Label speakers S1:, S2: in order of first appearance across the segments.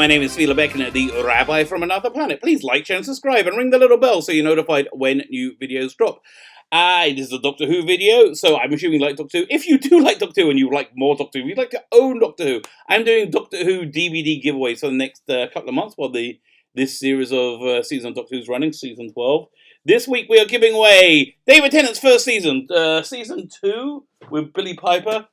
S1: my name is Billie the Rabbi from another planet. Please like, share, and subscribe, and ring the little bell so you're notified when new videos drop. This is a Doctor Who video, so I'm assuming you like Doctor Who. If you do like Doctor Who and you like more Doctor Who, you'd like to own Doctor Who, I'm doing Doctor Who DVD giveaways for the next couple of months while this series of season of Doctor Who's running, season 12. This week we are giving away David Tennant's first season, season 2 with Billie Piper.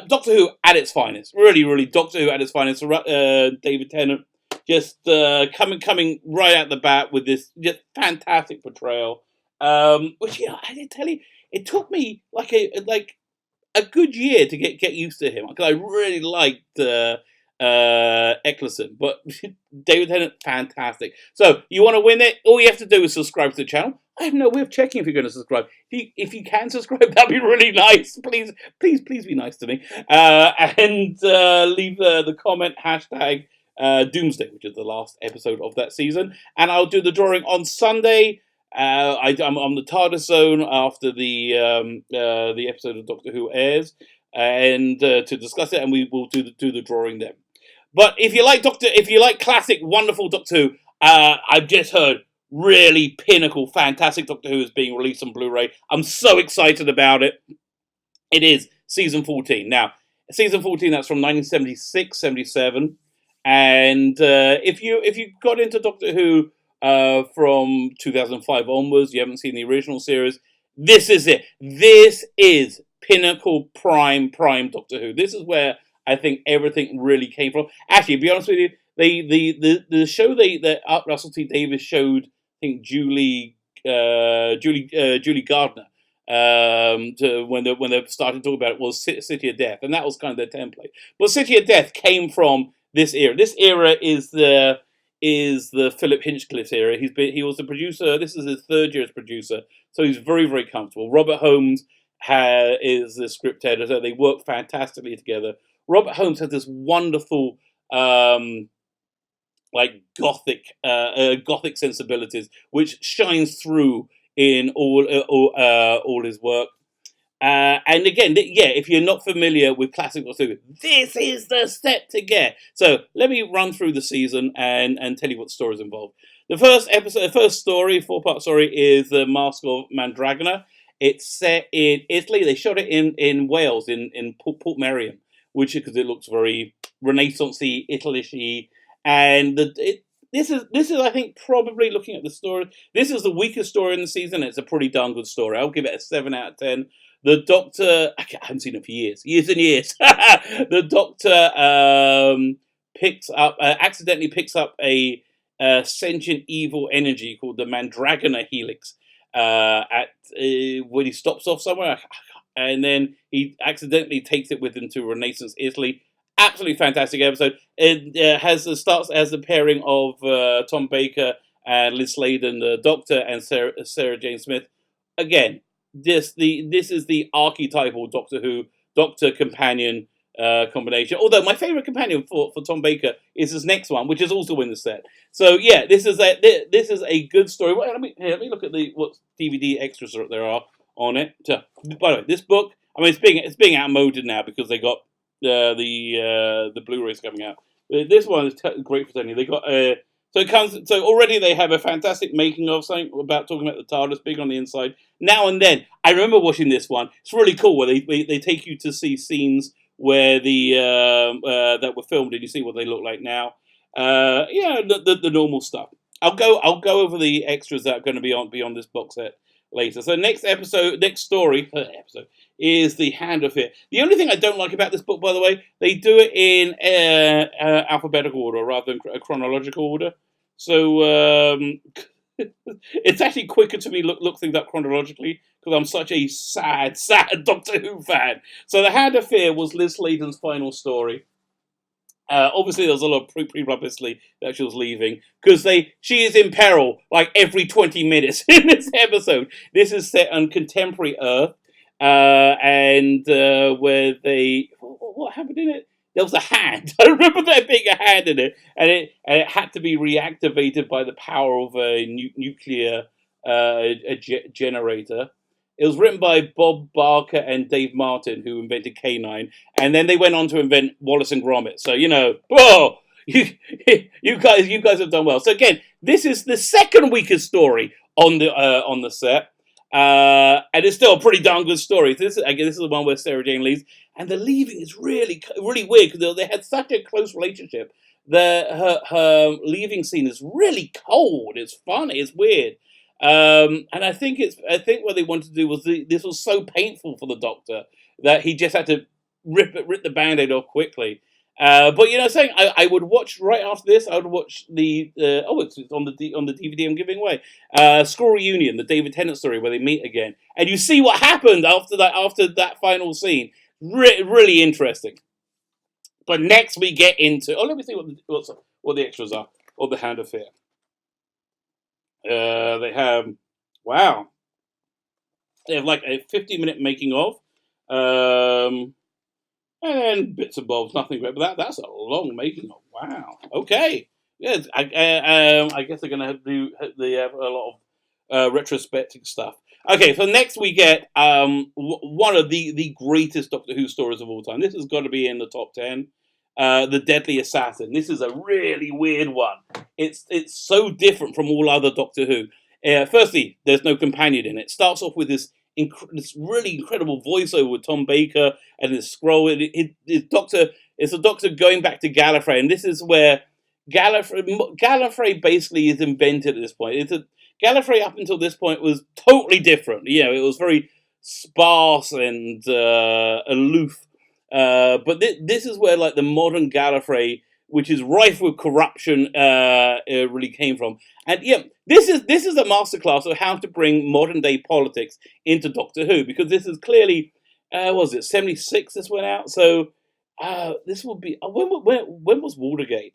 S1: Doctor Who at its finest. Really Doctor Who at its finest. David Tennant just coming right out the bat with this just fantastic portrayal. Which, you know, I did tell you, it took me like a good year to get used to him, because I really liked Eccleston, but David Tennant, fantastic. So you want to win it? All you have to do is subscribe to the channel. I have no way of checking if you're going to subscribe. If you can subscribe, that'd be really nice. Please be nice to me. And leave the comment hashtag Doomsday, which is the last episode of that season. And I'll do the drawing on Sunday. I'm on the TARDIS zone after the episode of Doctor Who airs, and to discuss it, and we will do the drawing then. But if you like classic, wonderful Doctor Who, I've just heard really pinnacle, fantastic Doctor Who is being released on Blu-ray. I'm so excited about it. It is season 14. Now, season 14, that's from 1976, 77, and if you got into Doctor Who from 2005 onwards, you haven't seen the original series, this is it. This is pinnacle prime Doctor Who. This is where I think everything really came from. Actually, to be honest with you, the show that Art Russell T Davies showed, I think Julie Gardner, when they started talking about it, was City of Death, and that was kind of their template. But City of Death came from this era. This era is the Philip Hinchcliffe era. He was the producer. This is his third year as producer, so he's very comfortable. Robert Holmes is the script editor. They work fantastically together. Robert Holmes has this wonderful gothic sensibilities, which shines through in all his work. And again, if you're not familiar with classic Doctor Who, this is the step to get. So let me run through the season and tell you what the story is involved. The first story, 4-part story, is The Mask of Mandragora. It's set in Italy. They shot it in Wales, in Port Merion, because it looks very Renaissance-y, Italy-y. And this is, I think, probably looking at the story, this is the weakest story in the season. It's a pretty darn good story. I'll give it a 7 out of 10. The Doctor, I haven't seen it for years and years. The Doctor accidentally picks up a sentient evil energy called the Mandragora Helix when he stops off somewhere, and then he accidentally takes it with him to Renaissance Italy. Absolutely fantastic episode. It starts as the pairing of Tom Baker and Liz Sladen, the Doctor, and Sarah Jane Smith. Again, this is the archetypal Doctor Who Doctor companion combination. Although my favorite companion for Tom Baker is his next one, which is also in the set. So yeah, this is a good story. Let me look at what DVD extras there are on it. So, by the way, this book, I mean, it's being outmoded now because they got the Blu-rays coming out. This one is great for Tennant. They got so already they have a fantastic making of, something about talking about the TARDIS, big on the inside. Now and then, I remember watching this one. It's really cool where they take you to see scenes where that were filmed, and you see what they look like now. The normal stuff. I'll go over the extras that are going to be on this box set later. So next story is The Hand of Fear. The only thing I don't like about this book, by the way, they do it in alphabetical order rather than a chronological order. So it's actually quicker to me look things up chronologically, because I'm such a sad Doctor Who fan. So The Hand of Fear was Liz Sladen's final story. Obviously, there was a lot of pre-publicity that she was leaving, because she is in peril like every 20 minutes in this episode. This is set on contemporary Earth, and where what happened in it? There was a hand. I remember there being a hand in it, and it had to be reactivated by the power of a nuclear generator. It was written by Bob Barker and Dave Martin, who invented K9, and then they went on to invent Wallace and Gromit. So, you you guys have done well. So again, this is the second weakest story on the set, and it's still a pretty darn good story. This is the one where Sarah Jane leaves, and the leaving is really weird because they had such a close relationship. Her leaving scene is really cold. It's funny. It's weird. And I think what they wanted to do was this was so painful for the Doctor that he just had to rip the band-aid off quickly. But saying I would watch right after this. I would watch the it's on the DVD I'm giving away. School Reunion, the David Tennant story where they meet again, and you see what happened after that final scene. Really interesting. But next we get into let me see what the extras are or the Hand of Fear. They have wow. They have like a 50-minute making of. And then bits and bobs, nothing great, but that's a long making of. Wow. Okay. Yes, I guess they're going to have a lot of retrospective stuff. Okay, so next we get one of the greatest Doctor Who stories of all time. This has got to be in the top 10. The Deadly Assassin. This is a really weird one. It's so different from all other Doctor Who. Firstly, there's no companion in it. It starts off with this really incredible voiceover with Tom Baker and his scroll. It's a Doctor going back to Gallifrey, and this is where Gallifrey basically is invented at this point. Gallifrey up until this point was totally different. It was very sparse and aloof. But this is where like the modern Gallifrey, which is rife with corruption, really came from. And this is a masterclass of how to bring modern day politics into Doctor Who, because this is clearly, was it 76 this went out? So this will be when was Watergate?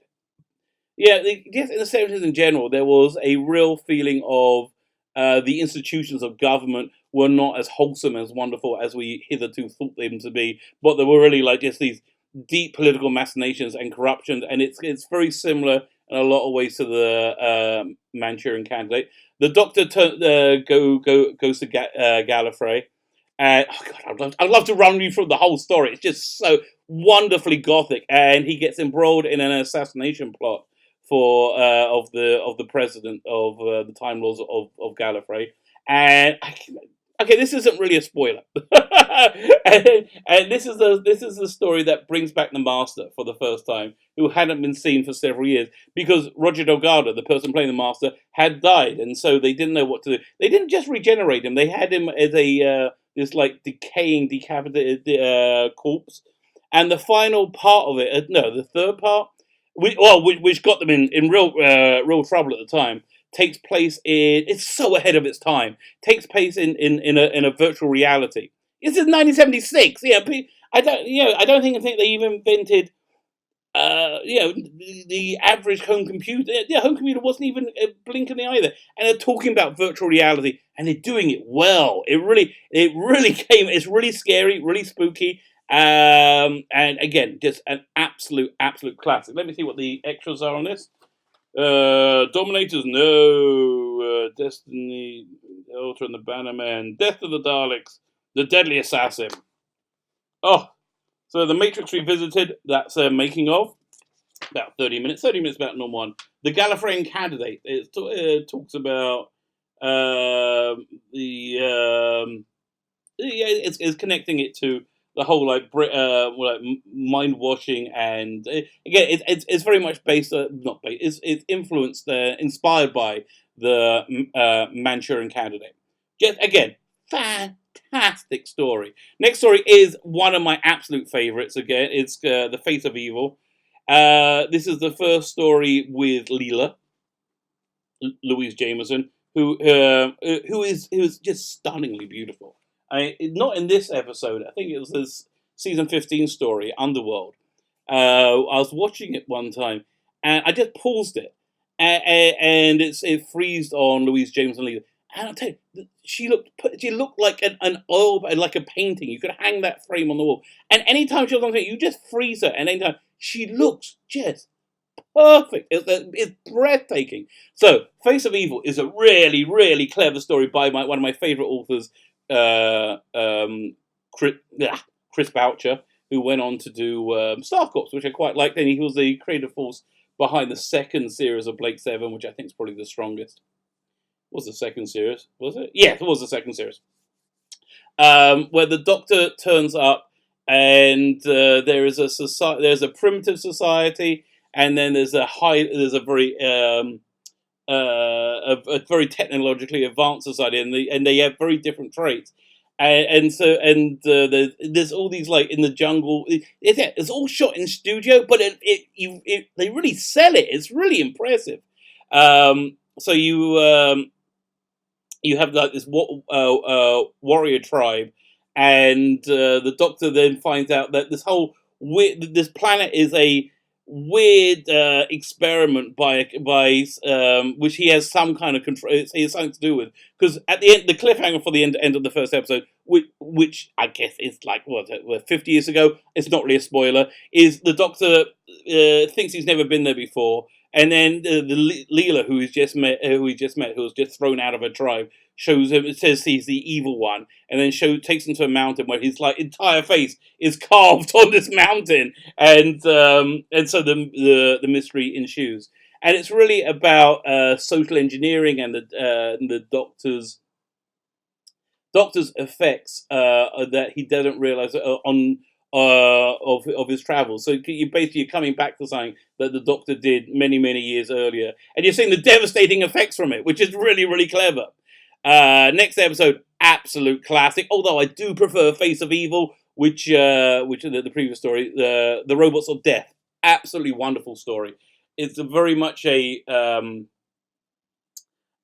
S1: Yeah, in the 70s in general, there was a real feeling of the institutions of government were not as wholesome, as wonderful as we hitherto thought them to be, but they were really like just these deep political machinations and corruption, and it's very similar in a lot of ways to the Manchurian Candidate. The Doctor goes to Gallifrey, and I'd love to run you through the whole story. It's just so wonderfully gothic, and he gets embroiled in an assassination plot for of the president of the Time Lords of Gallifrey, and okay, this isn't really a spoiler, and this is the story that brings back the Master for the first time, who hadn't been seen for several years because Roger Delgado, the person playing the Master, had died, and so they didn't know what to do. They didn't just regenerate him; they had him as a this like decaying, decapitated corpse. And the final part of it, the third part, which got them in real trouble at the time, takes place it's so ahead of its time. Takes place in a virtual reality. This is 1976. I don't think they even invented the average home computer. The home computer wasn't even blinking either. And they're talking about virtual reality, and they're doing it well. It really came. It's really scary, really spooky. And again, just an absolute classic. Let me see what the extras are on this. Dominators, no. Destiny, Ultra and the Bannerman, Death of the Daleks, The Deadly Assassin. Oh, so The Matrix Revisited, that's a making of. About 30 minutes. 30 minutes about normal one. The Gallifreyan Candidate, it talks about it's connecting it to the whole like mind washing, and again it's very much based not based, it's influenced inspired by the Manchurian Candidate. Just again, fantastic story. Next story is one of my absolute favorites. Again, it's The Face of Evil. This is the first story with Leela, Louise Jameson, who is just stunningly beautiful. Not in this episode. I think it was this season 15 story, Underworld. I was watching it one time, and I just paused it, and it freezed on Louise Jameson Leela. And I'll tell you, she looked like an oil, like a painting. You could hang that frame on the wall, and anytime she was on screen, you just freeze her, and anytime she looks just perfect. It's breathtaking. So, Face of Evil is a really, really clever story by one of my favourite authors, Chris Boucher, who went on to do Star Corps, which I quite liked. And he was the creative force behind the second series of Blake Seven, which I think is probably the strongest. Was the second series? Was it? Yeah, it was the second series. Where the Doctor turns up, and there is a society. There's a primitive society, and then there's a very a very technologically advanced society, and they have very different traits. There's all these, like, in the jungle. It's all shot in studio, but they really sell it. It's really impressive. So you have, like, this warrior tribe, and the Doctor then finds out that this planet is a weird experiment by which he has some kind of control. He has something to do with, because at the end, the cliffhanger for the end of the first episode, which I guess is like 50 years ago. It's not really a spoiler. Is the Doctor thinks he's never been there before. And then the Leela, who he just met, who was just thrown out of a tribe, shows him. It says he's the evil one, and then takes him to a mountain where his, like, entire face is carved on this mountain, and so the mystery ensues. And it's really about social engineering and the Doctor's effects that he doesn't realize on. Of his travels. So you're coming back to something that the Doctor did many, many years earlier, and you're seeing the devastating effects from it, which is really, really clever. Next episode, absolute classic. Although I do prefer Face of Evil, which the previous story, the Robots of Death. Absolutely wonderful story. It's very much a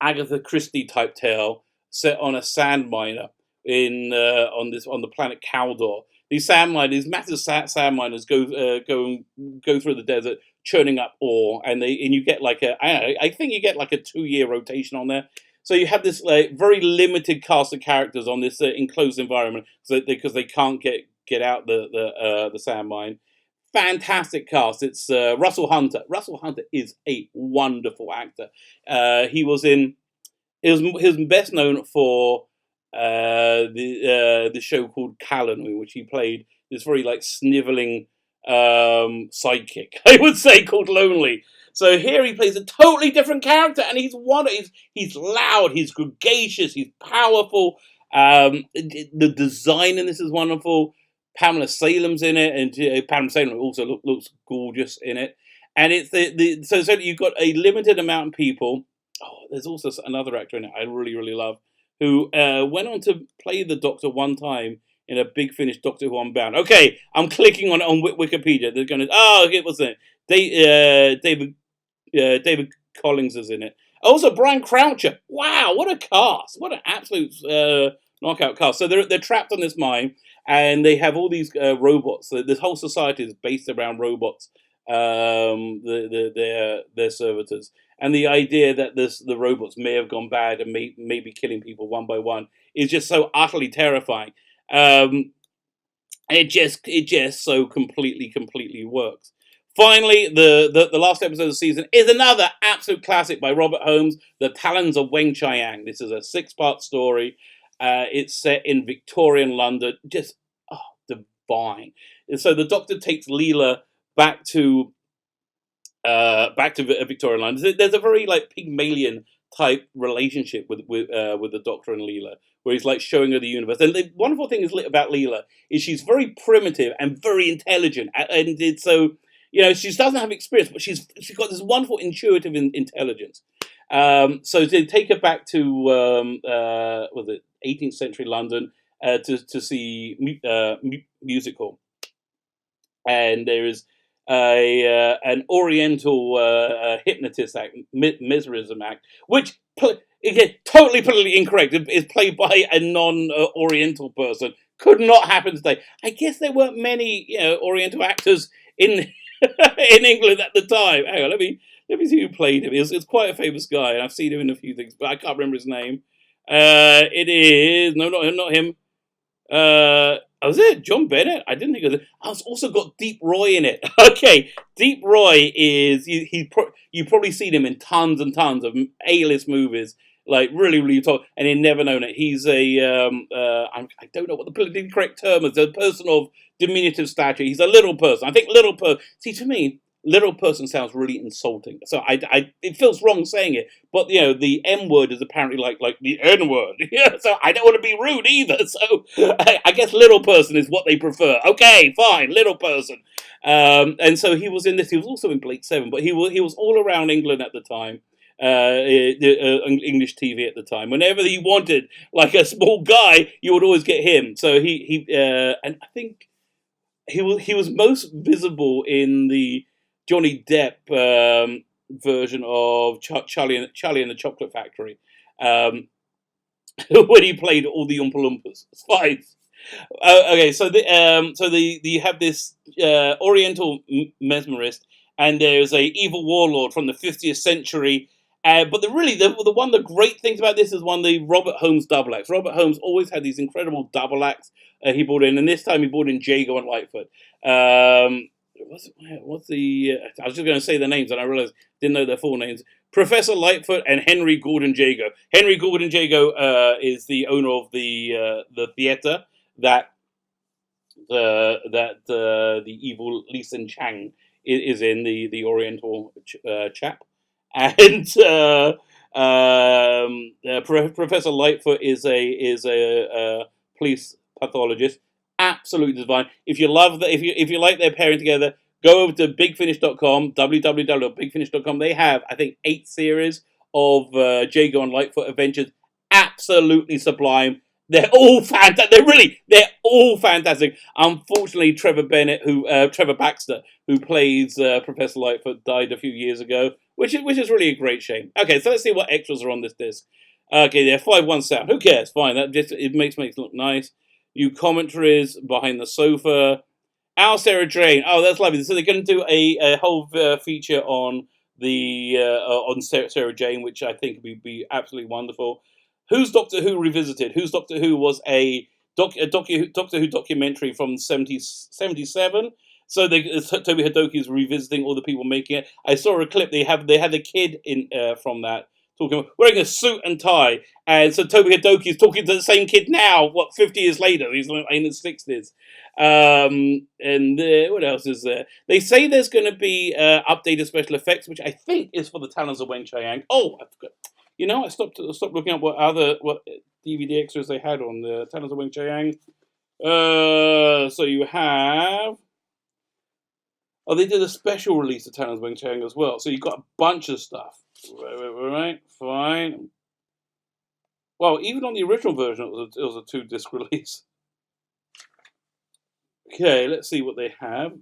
S1: Agatha Christie type tale set on a sand miner on the planet Caldor. These massive sand miners go through the desert, churning up ore, and you get like I think you get like a 2-year rotation on there. So you have this, like, very limited cast of characters on this enclosed environment, because they can't get out the sand mine. Fantastic cast. It's Russell Hunter. Russell Hunter is a wonderful actor. He was best known for the show called Callan, in which he played this very, like, sniveling sidekick, I would say, called Lonely. So here he plays a totally different character, and he's loud, he's gregarious, he's powerful. The design in this is wonderful. Pamela Salem's in it, and Pamela Salem also looks gorgeous in it. And it's so you've got a limited amount of people. Oh, there's also another actor in it I really, really love, who went on to play the Doctor one time in a Big Finish Doctor Who Unbound. Okay, I'm clicking on Wikipedia. They're going to, it was it. David Collins is in it. Also, Brian Croucher. Wow, what a cast! What an absolute knockout cast. So they're trapped on this mine, and they have all these robots. So this whole society is based around robots. Their servitors, and the idea that the robots may have gone bad and may be killing people one by one is just so utterly terrifying. It just so completely works. Finally, the last episode of the season is another absolute classic by Robert Holmes, The Talons of Wing Chiang. This is a 6-part story. It's set in Victorian London. Just divine. And so the Doctor takes Leela back to Victorian London. There's a very, like, Pygmalion type relationship with the Doctor and Leela, where he's, like, showing her the universe. And the wonderful thing about Leela is she's very primitive and very intelligent, and it's so, she doesn't have experience, but she's got this wonderful intuitive intelligence. So they take her back to was it 18th century London to see musical, and there is an Oriental hypnotist act, mesmerism act, which again totally politically incorrect. Is played by a non-Oriental person. Could not happen today. I guess there weren't many Oriental actors in in England at the time. Hang on, let me see who played him. It's quite a famous guy, and I've seen him in a few things, but I can't remember his name. It is not him. Was it John Bennett? I didn't think of it. I've also got Deep Roy in it. Okay, Deep Roy is you've probably seen him in tons and tons of A-list movies, like really top, and you've never known it. He's a I don't know what the politically correct term is. A person of diminutive stature. He's a little person. I think little person. See, to me, little person sounds really insulting. So it feels wrong saying it. But the M word is apparently like the N word. Yeah. So I don't want to be rude either. So I guess little person is what they prefer. Okay, fine, little person. And so he was in this. He was also in Blake 7, but he was all around England at the time. English TV at the time. Whenever he wanted like a small guy, you would always get him. So he and I think he was most visible in the Johnny Depp version of Charlie and the Chocolate Factory, when he played all the Oompa Loompas. It's fine. Okay, so you have this Oriental mesmerist, and there's a evil warlord from the 50th century. But one of the great things about this is one of the Robert Holmes double acts. Robert Holmes always had these incredible double acts he brought in, and this time he brought in Jago and Lightfoot. What's the? I was just going to say the names, and I realized didn't know their full names. Professor Lightfoot and Henry Gordon Jago. Henry Gordon Jago is the owner of the theater that the evil Lee Sin Chang is in, the Oriental chap. And Professor Lightfoot is a police pathologist, absolutely divine. If you love that, if you like their pairing together, go over to bigfinish.com, www.bigfinish.com. They have, I think, 8 series of Jago and Lightfoot adventures, absolutely sublime. They're all fantastic. They're all fantastic. Unfortunately, Trevor Baxter, who plays Professor Lightfoot, died a few years ago, which is really a great shame. Okay, so let's see what extras are on this disc. Okay, they're 5.1 sound. Who cares? Fine. It makes it look nice. New commentaries behind the sofa. Our Sarah Jane. Oh, that's lovely. So they're going to do a whole feature on on Sarah Jane, which I think would be absolutely wonderful. Who's Doctor Who Revisited? Who's Doctor Who was a Doctor Who documentary from 77. So Toby Hidoki is revisiting all the people making it. I saw a clip. They had a kid in from that talking about wearing a suit and tie, and so Toby Hidoki is talking to the same kid now. 50 years later? He's in his 60s. And what else is there? They say there's going to be updated special effects, which I think is for the Talons of Wings. Oh, I forgot. I stopped looking at what DVD extras they had on the Talons of Wing Chiang. So you have. Oh, they did a special release of Talons of Wing Chiang as well. So you got a bunch of stuff. Right, fine. Well, even on the original version, it was a 2-disc release. Okay, let's see what they have.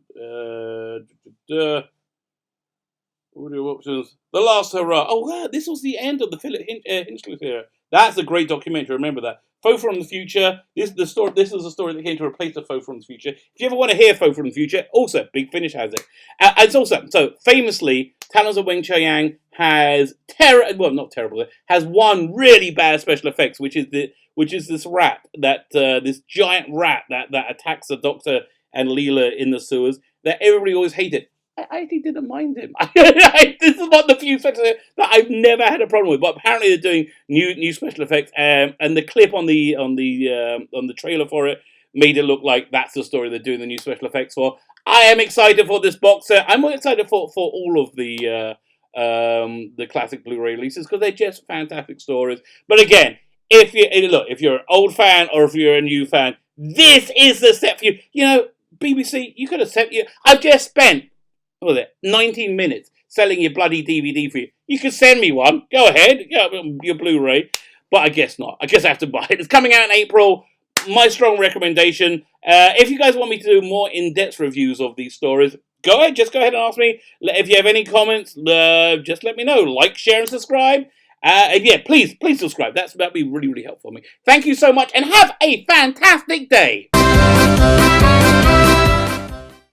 S1: Audio options. The Last Hurrah. Oh, wow, this was the end of the Philip Hinchley era. That's a great documentary. Remember that. Foe from the Future. This is the story that came to replace the Foe from the Future. If you ever want to hear Foe from the Future, also Big Finish has it. It's also famously, Talons of Wing Chiang has not terrible. Has one really bad special effects, which is this rat this giant rat that attacks the Doctor and Leela in the sewers that everybody always hated. I actually didn't mind him. This is one of the few special effects that I've never had a problem with. But apparently they're doing new special effects, and the clip on the trailer for it made it look like that's the story they're doing the new special effects for. I am excited for this box set. I'm excited for all of the classic Blu-ray releases because they're just fantastic stories. But again, if you're an old fan or if you're a new fan, this is the set for you. BBC, you could have sent you. I've just spent 19 minutes selling your bloody DVD for you. You could send me one. Go ahead. Your Blu-ray. But I guess not. I guess I have to buy it. It's coming out in April. My strong recommendation. If you guys want me to do more in-depth reviews of these stories, go ahead. Just go ahead and ask me. If you have any comments, just let me know. Like, share, and subscribe. Please subscribe. That'd be really, really helpful for me. Thank you so much, and have a fantastic day.